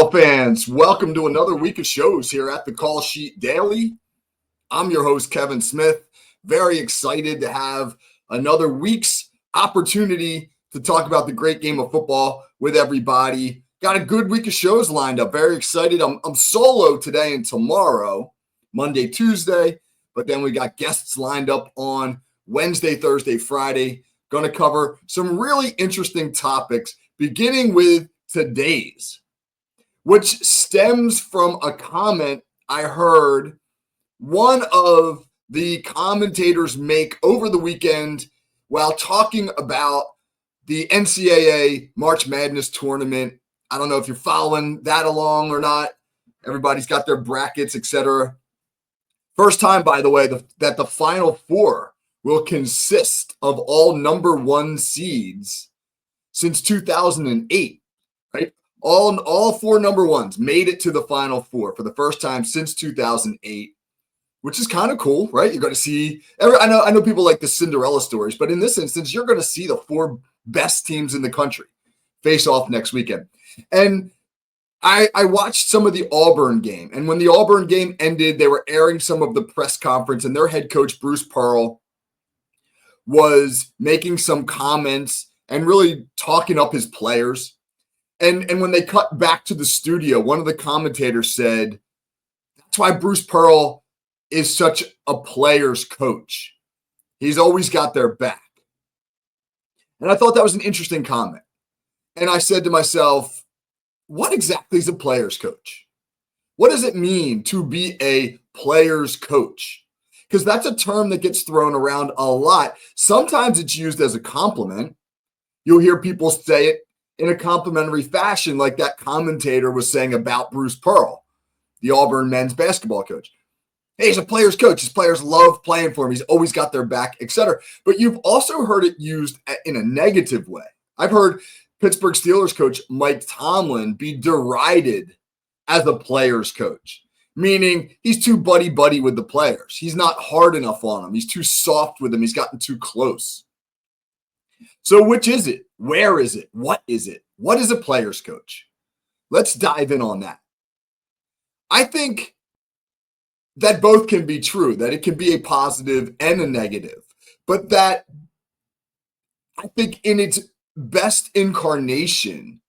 Football fans, welcome to another week of shows here at the Call Sheet Daily. I'm your host, Kevin Smith. Very excited to have another week's opportunity to talk about the great game of football with everybody. Got a good week of shows lined up. Very excited. I'm solo today and tomorrow, Monday, Tuesday, but then we got guests lined up on Wednesday, Thursday, Friday. Going to cover some really interesting topics, beginning with today's, which stems from a comment I heard one of the commentators make over the weekend while talking about the NCAA March Madness tournament. I don't know if you're following that along or not. Everybody's got their brackets, etc. First time, by the way, that the Final Four will consist of all number one seeds since 2008, right? All four number ones made it to the Final Four for the first time since 2008, which is kind of cool, right? You're going to see, I know people like the Cinderella stories, but in this instance, you're going to see the four best teams in the country face off next weekend. And I watched some of the Auburn game, and when the Auburn game ended, they were airing some of the press conference, and their head coach, Bruce Pearl, was making some comments and really talking up his players. And when they cut back to the studio, one of the commentators said, that's why Bruce Pearl is such a player's coach. He's always got their back. And I thought that was an interesting comment. And I said to myself, what exactly is a player's coach? What does it mean to be a player's coach? Because that's a term that gets thrown around a lot. Sometimes it's used as a compliment. You'll hear people say it in a complimentary fashion, like that commentator was saying about Bruce Pearl, the Auburn men's basketball coach. Hey, he's a player's coach. His players love playing for him. He's always got their back, etc. But you've also heard it used in a negative way. I've heard Pittsburgh Steelers coach Mike Tomlin be derided as a player's coach, meaning he's too buddy-buddy with the players. He's not hard enough on them. He's too soft with them. He's gotten too close. So which is it? Where is it? What is it? What is a player's coach? Let's dive in on that. I think that both can be true, that it can be a positive and a negative, but that I think in its best incarnation,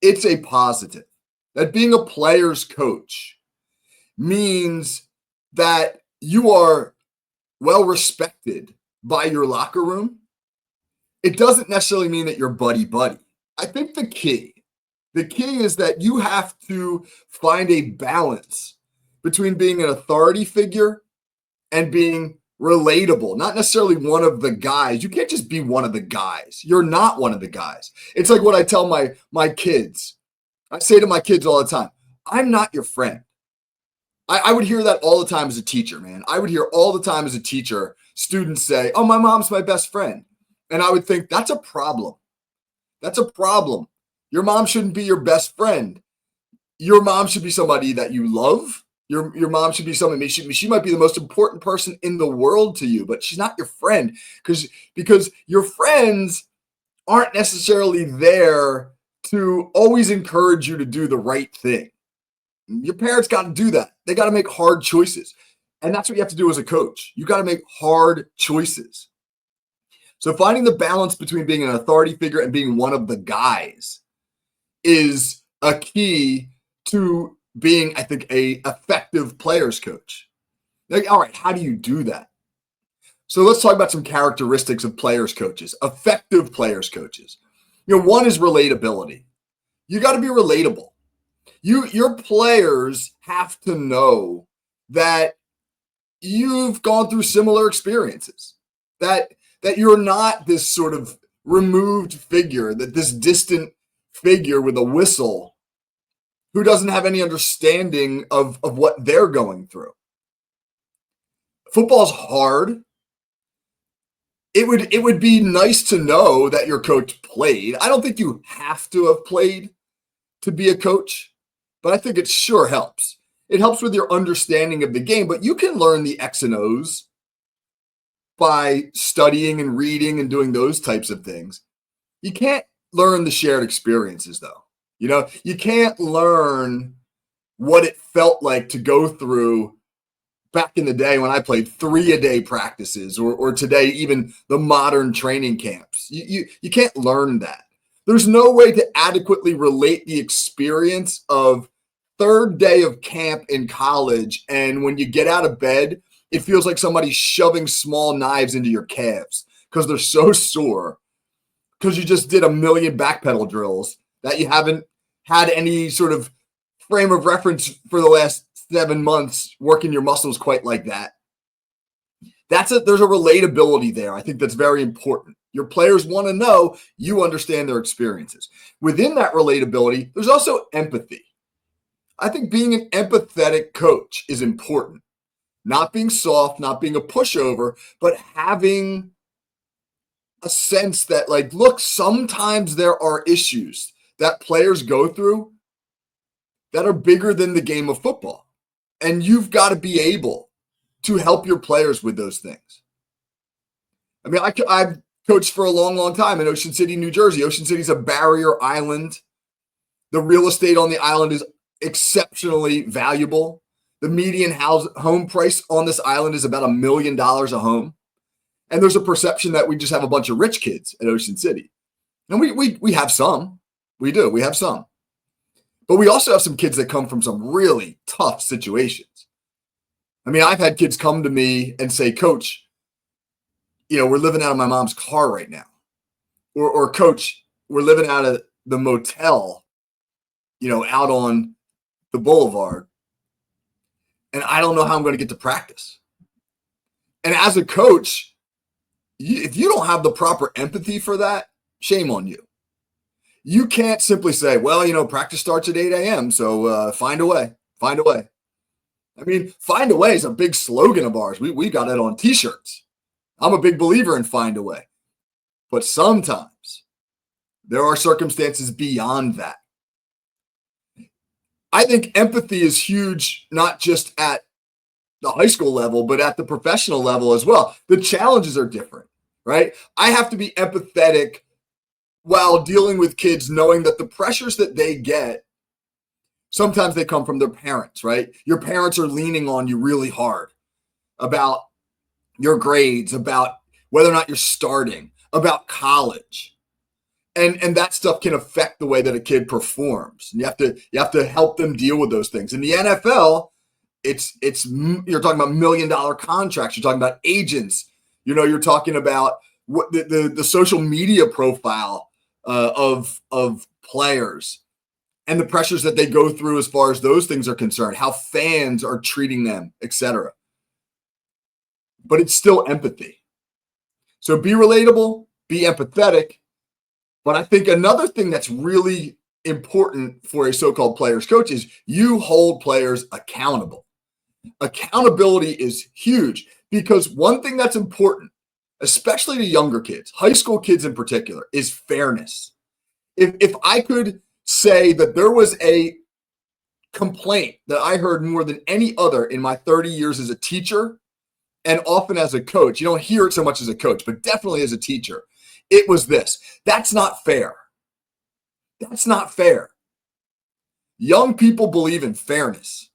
it's a positive. That being a player's coach means that you are well respected by your locker room. It doesn't necessarily mean that you're buddy-buddy. I think the key is that you have to find a balance between being an authority figure and being relatable, not necessarily one of the guys. You can't just be one of the guys. You're not one of the guys. It's like what I tell my kids. I say to my kids all the time, I'm not your friend. I would hear that all the time as a teacher, man. I would hear all the time as a teacher, students say, oh, my mom's my best friend. And I would think, that's a problem. That's a problem. Your mom shouldn't be your best friend. Your mom should be somebody that you love. Your mom should be somebody, she might be the most important person in the world to you, but she's not your friend because your friends aren't necessarily there to always encourage you to do the right thing. Your parents got to do that. They got to make hard choices. And that's what you have to do as a coach. You got to make hard choices. So finding the balance between being an authority figure and being one of the guys is a key to being, I think, a effective player's coach. Like, all right, how do you do that? So let's talk about some characteristics of players coaches, effective players coaches. One is relatability. You got to be relatable. Your players have to know that you've gone through similar experiences, that you're not this sort of removed figure, that this distant figure with a whistle who doesn't have any understanding of what they're going through. Football's hard. It would be nice to know that your coach played. I don't think you have to have played to be a coach, but I think it sure helps. It helps with your understanding of the game, but you can learn the X and O's by studying and reading and doing those types of things. You can't learn the shared experiences, though. You can't learn what it felt like to go through back in the day when I played 3-a-day practices, or today, even the modern training camps. You can't learn that. There's no way to adequately relate the experience of third day of camp in college. And when you get out of bed, it feels like somebody's shoving small knives into your calves because they're so sore because you just did a million back pedal drills that you haven't had any sort of frame of reference for the last 7 months working your muscles quite like that. There's a relatability there. I think that's very important. Your players want to know you understand their experiences. Within that relatability, there's also empathy. I think being an empathetic coach is important. Not being soft, not being a pushover, but having a sense that, like, look, sometimes there are issues that players go through that are bigger than the game of football. And you've got to be able to help your players with those things. I mean, I've coached for a long, long time in Ocean City, New Jersey. Ocean City's a barrier island. The real estate on the island is exceptionally valuable. The median home price on this island is about $1 million a home. And there's a perception that we just have a bunch of rich kids at Ocean City. And we have some. We do. We have some. But we also have some kids that come from some really tough situations. I mean, I've had kids come to me and say, Coach, we're living out of my mom's car right now. Or Coach, we're living out of the motel, out on the boulevard. And I don't know how I'm going to get to practice. And as a coach, if you don't have the proper empathy for that, shame on you. You can't simply say, well, practice starts at 8 a.m., so find a way. Find a way. I mean, find a way is a big slogan of ours. We got it on T-shirts. I'm a big believer in find a way. But sometimes there are circumstances beyond that. I think empathy is huge, not just at the high school level, but at the professional level as well. The challenges are different, right? I have to be empathetic while dealing with kids, knowing that the pressures that they get, sometimes they come from their parents, right? Your parents are leaning on you really hard about your grades, about whether or not you're starting, about college. And that stuff can affect the way that a kid performs. And you have to help them deal with those things. In the NFL, you're talking about $1 million contracts. You're talking about agents. You're talking about what the social media profile of players and the pressures that they go through as far as those things are concerned, how fans are treating them, etc. But it's still empathy. So be relatable, be empathetic. But I think another thing that's really important for a so-called players coach is you hold players accountable. Accountability is huge because one thing that's important, especially to younger kids, high school kids in particular, is fairness. If I could say that there was a complaint that I heard more than any other in my 30 years as a teacher and often as a coach, you don't hear it so much as a coach, but definitely as a teacher, it was this: that's not fair. That's not fair. Young people believe in fairness.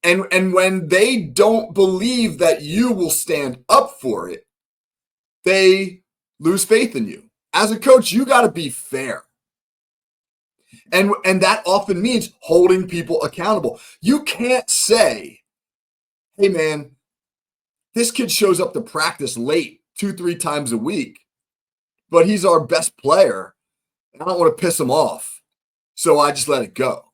And when they don't believe that you will stand up for it, they lose faith in you. As a coach, you got to be fair. And that often means holding people accountable. You can't say, hey, man, this kid shows up to practice late 2-3 times a week, but he's our best player. I don't want to piss him off, so I just let it go.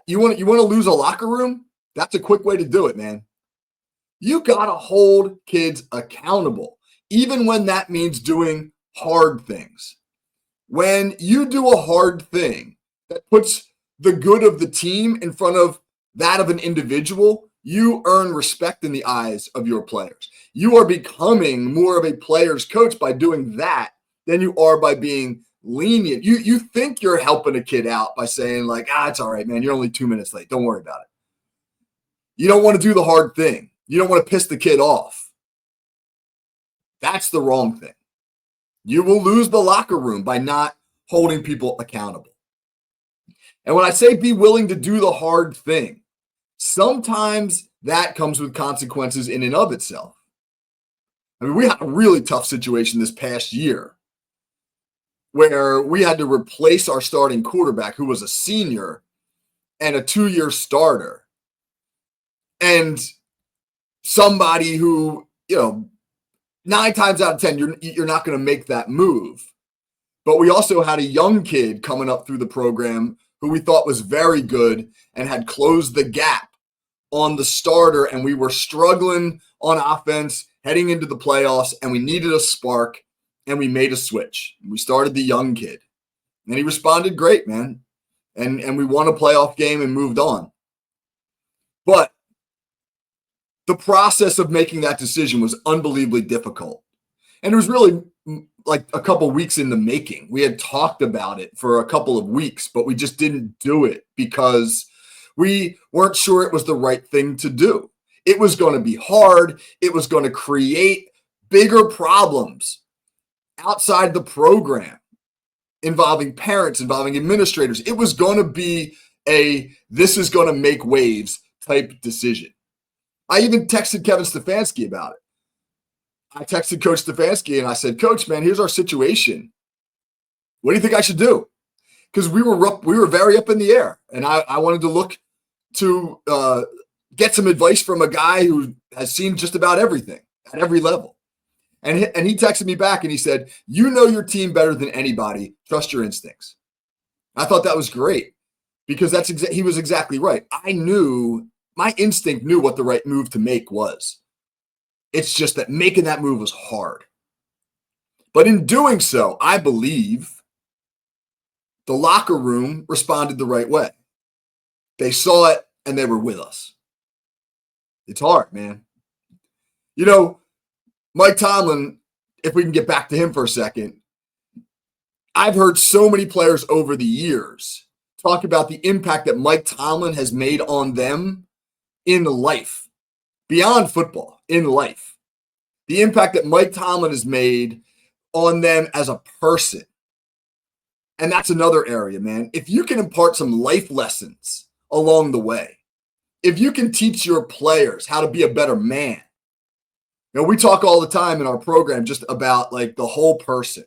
You want to lose a locker room? That's a quick way to do it, man. You got to hold kids accountable, even when that means doing hard things. When you do a hard thing that puts the good of the team in front of that of an individual, you earn respect in the eyes of your players. You are becoming more of a player's coach by doing that than you are by being lenient. You think you're helping a kid out by saying, like, it's all right, man. You're only 2 minutes late. Don't worry about it. You don't want to do the hard thing. You don't want to piss the kid off. That's the wrong thing. You will lose the locker room by not holding people accountable. And when I say be willing to do the hard thing, sometimes that comes with consequences in and of itself. I mean, we had a really tough situation this past year where we had to replace our starting quarterback, who was a senior and a 2-year starter. And somebody who, 9 times out of 10, you're not going to make that move. But we also had a young kid coming up through the program who we thought was very good and had closed the gap on the starter. And we were struggling on offense heading into the playoffs, and we needed a spark, and we made a switch. We started the young kid, and he responded great, man. And we won a playoff game and moved on. But the process of making that decision was unbelievably difficult. And it was really like a couple weeks in the making. We had talked about it for a couple of weeks, but we just didn't do it because we weren't sure it was the right thing to do. It was going to be hard. It was going to create bigger problems outside the program, involving parents, involving administrators. It was going to be this is going to make waves type decision. I even texted Kevin Stefanski about it. I texted Coach Stefanski and I said, Coach, man, here's our situation. What do you think I should do? Because we were very up in the air, and I wanted to look to get some advice from a guy who has seen just about everything at every level. And he texted me back and he said, you know your team better than anybody. Trust your instincts. I thought that was great because he was exactly right. My instinct knew what the right move to make was. It's just that making that move was hard. But in doing so, I believe the locker room responded the right way. They saw it and they were with us. It's hard, man. Mike Tomlin, if we can get back to him for a second, I've heard so many players over the years talk about the impact that Mike Tomlin has made on them in life, beyond football, in life. The impact that Mike Tomlin has made on them as a person. And that's another area, man. If you can impart some life lessons along the way, if you can teach your players how to be a better man. We talk all the time in our program just about like the whole person.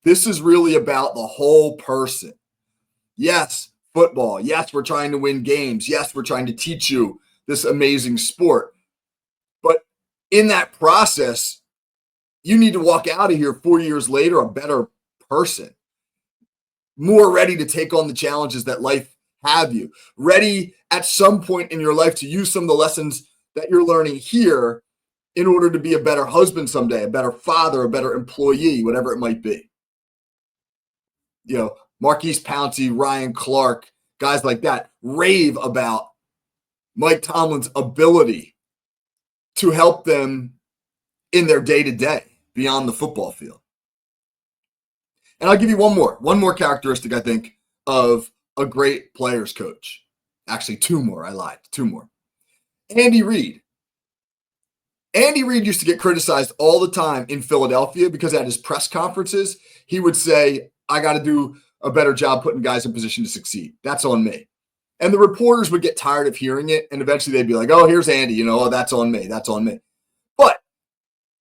This is really about the whole person. Yes, football. Yes, we're trying to win games. Yes, we're trying to teach you this amazing sport. But in that process, you need to walk out of here 4 years later a better person, more ready to take on the challenges that life have you, ready at some point in your life to use some of the lessons that you're learning here in order to be a better husband someday, a better father, a better employee, whatever it might be. Marquise Pouncey, Ryan Clark, guys like that rave about Mike Tomlin's ability to help them in their day-to-day beyond the football field. And I'll give you one more characteristic, I think, of a great players coach. Actually, 2 more. I lied. 2 more. Andy Reid. Andy Reid used to get criticized all the time in Philadelphia because at his press conferences, he would say, I got to do a better job putting guys in position to succeed. That's on me. And the reporters would get tired of hearing it. And eventually they'd be like, oh, here's Andy. That's on me. That's on me. But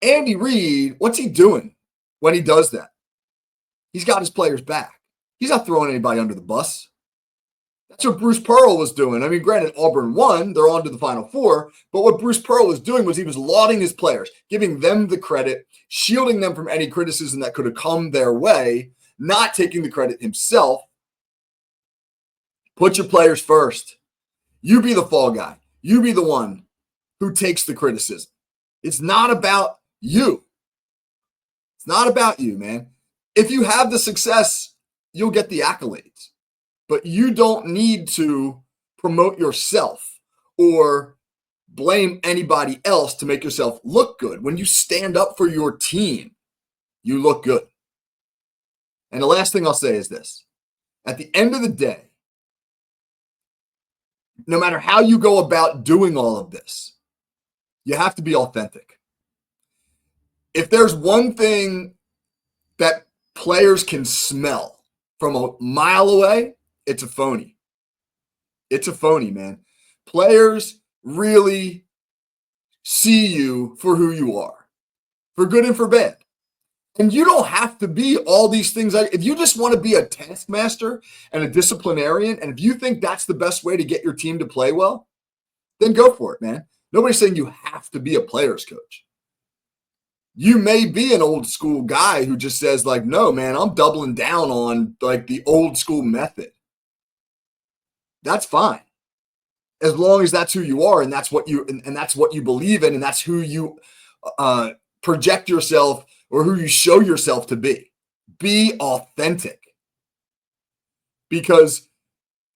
Andy Reid, what's he doing when he does that? He's got his players back. He's not throwing anybody under the bus. That's what Bruce Pearl was doing. I mean, granted, Auburn won. They're on to the Final Four. But what Bruce Pearl was doing was he was lauding his players, giving them the credit, shielding them from any criticism that could have come their way, not taking the credit himself. Put your players first. You be the fall guy. You be the one who takes the criticism. It's not about you. It's not about you, man. If you have the success, you'll get the accolades. But you don't need to promote yourself or blame anybody else to make yourself look good. When you stand up for your team, you look good. And the last thing I'll say is this. At the end of the day, no matter how you go about doing all of this, you have to be authentic. If there's one thing that players can smell from a mile away, it's a phony. It's a phony, man. Players really see you for who you are, for good and for bad. And you don't have to be all these things. If you just want to be a taskmaster and a disciplinarian, and if you think that's the best way to get your team to play well, then go for it, man. Nobody's saying you have to be a player's coach. You may be an old school guy who just says, like, no, man, I'm doubling down on like the old school method. That's fine. As long as that's who you are and that's what you and that's what you believe in, and that's who you project yourself or who you show yourself to be. Be authentic. Because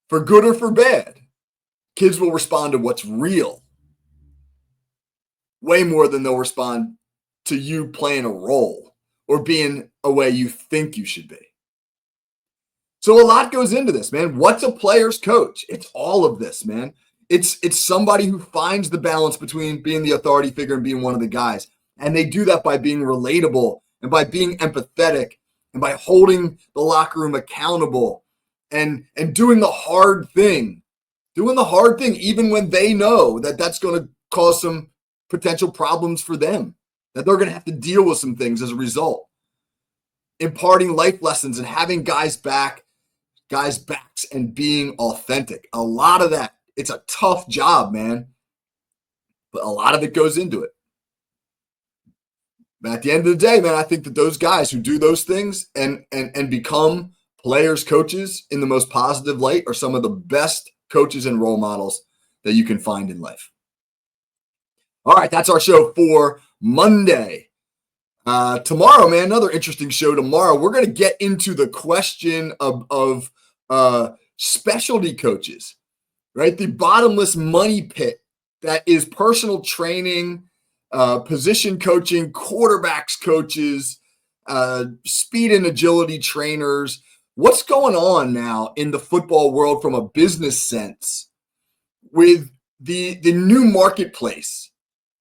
for good or for bad, kids will respond to what's real way more than they'll respond to you playing a role or being a way you think you should be. So a lot goes into this, man. What's a player's coach? It's all of this, man. It's somebody who finds the balance between being the authority figure and being one of the guys. And they do that by being relatable and by being empathetic and by holding the locker room accountable and doing the hard thing. Doing the hard thing even when they know that that's going to cause some potential problems for them, that they're going to have to deal with some things as a result. Imparting life lessons and having guys' backs and being authentic. A lot of that. It's a tough job, man. But a lot of it goes into it. But at the end of the day, man, I think that those guys who do those things and become players, coaches in the most positive light are some of the best coaches and role models that you can find in life. All right, that's our show for Monday. Tomorrow, man, another interesting show tomorrow. We're going to get into the question of specialty coaches, right? The bottomless money pit that is personal training, position coaching, quarterbacks coaches, speed and agility trainers. What's going on now in the football world from a business sense with the new marketplace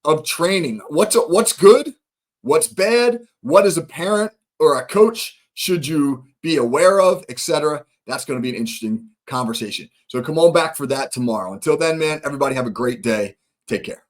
of training? What's good? What's bad? What as a parent or a coach should you be aware of, etc.? That's going to be an interesting conversation. So come on back for that tomorrow. Until then, man, everybody have a great day. Take care.